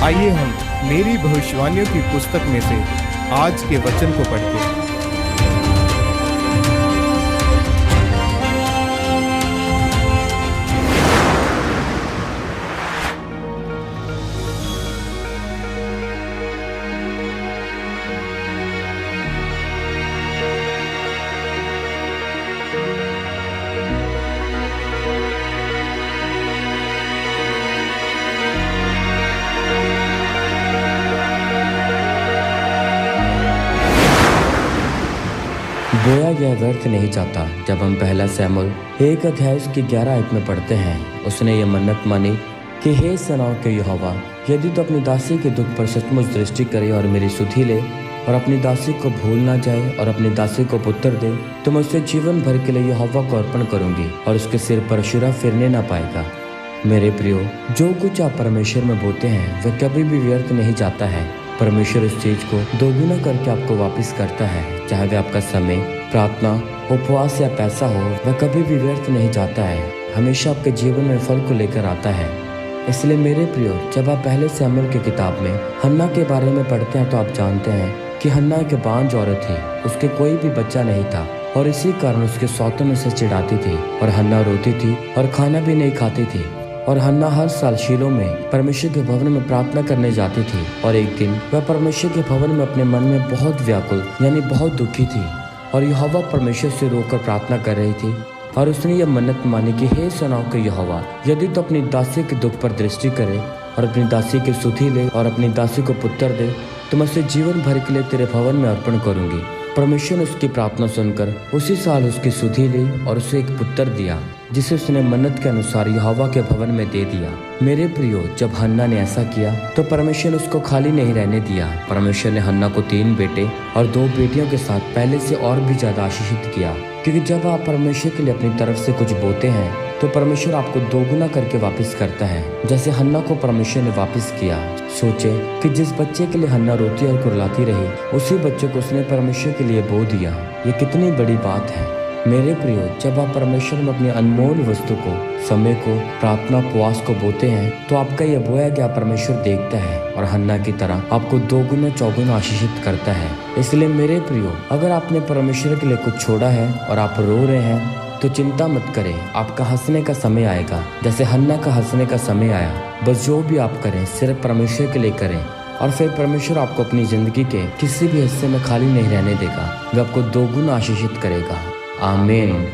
आइए हम मेरी भविष्यवाणियों की पुस्तक में से आज के वचन को पढ़ते हैं। बोया गया व्यर्थ नहीं जाता। जब हम पहला सैमुएल 1 अध्याय उसकी 11 आयत में पढ़ते हैं, उसने ये मन्नत मानी कि हे सेनाओं के यहोवा, यदि तो अपनी दासी के दुख पर सचमुच दृष्टि करे और मेरी सुधि ले और अपनी दासी को भूल ना जाए और अपनी दासी को पुत्र दे, तो मैं उसे जीवन भर के लिए यहोवा को अर्पण करूंगी और उसके सिर पर शुरा फिरने ना पाएगा। मेरे प्रियो, जो कुछ आप परमेश्वर में बोते हैं वह कभी भी व्यर्थ नहीं जाता है। परमेश्वर इस चीज को दोगुना करके आपको वापस करता है। चाहे वह आपका समय, प्रार्थना, उपवास या पैसा हो, वह कभी भी व्यर्थ नहीं जाता है। हमेशा आपके जीवन में फल को लेकर आता है। इसलिए मेरे प्रियो, जब आप पहले सैमुएल की किताब में हन्ना के बारे में पढ़ते हैं तो आप जानते हैं कि हन्ना एक बांझ औरत थी। उसके कोई भी बच्चा नहीं था और इसी कारण उसके सौतों में से चिढ़ाती थी और हन्ना रोती थी और खाना भी नहीं खाती थी। और हन्ना हर साल शीलो में परमेश्वर के भवन में प्रार्थना करने जाती थी और एक दिन वह परमेश्वर के भवन में अपने मन में बहुत व्याकुल यानी बहुत दुखी थी और यहोवा परमेश्वर से रोकर प्रार्थना कर रही थी। और उसने यह मन्नत मानी कि हे सेनाओं के यहोवा, यदि तो अपनी दासी के दुख पर दृष्टि करे और अपनी दासी की सुधि ले और अपनी दासी को पुत्र दे, तो मैं उसे जीवन भर के लिए तेरे भवन में अर्पण करूंगी। परमेश्वर ने उसकी प्रार्थना सुनकर उसी साल उसकी सुधि ली और उसे एक पुत्र दिया, जिसे उसने मन्नत के अनुसार यहोवा के भवन में दे दिया। मेरे प्रियो, जब हन्ना ने ऐसा किया तो परमेश्वर ने उसको खाली नहीं रहने दिया। परमेश्वर ने हन्ना को 3 बेटे और 2 बेटियों के साथ पहले से और भी ज्यादा आशीषित किया, क्योंकि जब आप परमेश्वर के लिए अपनी तरफ से कुछ बोते हैं तो परमेश्वर आपको दोगुना करके वापस करता है, जैसे हन्ना को परमेश्वर ने वापस किया। सोचे कि जिस बच्चे के लिए हन्ना रोती और कुर्लाती रही, उसी बच्चे को उसने परमेश्वर के लिए बो दिया। ये कितनी बड़ी बात है। मेरे प्रियो, जब आप परमेश्वर में अपनी अनमोल वस्तु को, समय को, प्रार्थना, उपवास को बोते हैं तो आपका यह बोया गया परमेश्वर देखता है और हन्ना की तरह आपको 2 गुना 4 गुना आशीषित करता है। इसलिए मेरे प्रियो, अगर आपने परमेश्वर के लिए कुछ छोड़ा है और आप रो रहे हैं तो चिंता मत करें, आपका हंसने का समय आएगा, जैसे हन्ना का हंसने का समय आया। बस जो भी आप करें सिर्फ परमेश्वर के लिए करें और फिर परमेश्वर आपको अपनी जिंदगी के किसी भी हिस्से में खाली नहीं रहने देगा। वह आपको 2 गुना आशीषित करेगा। आमीन।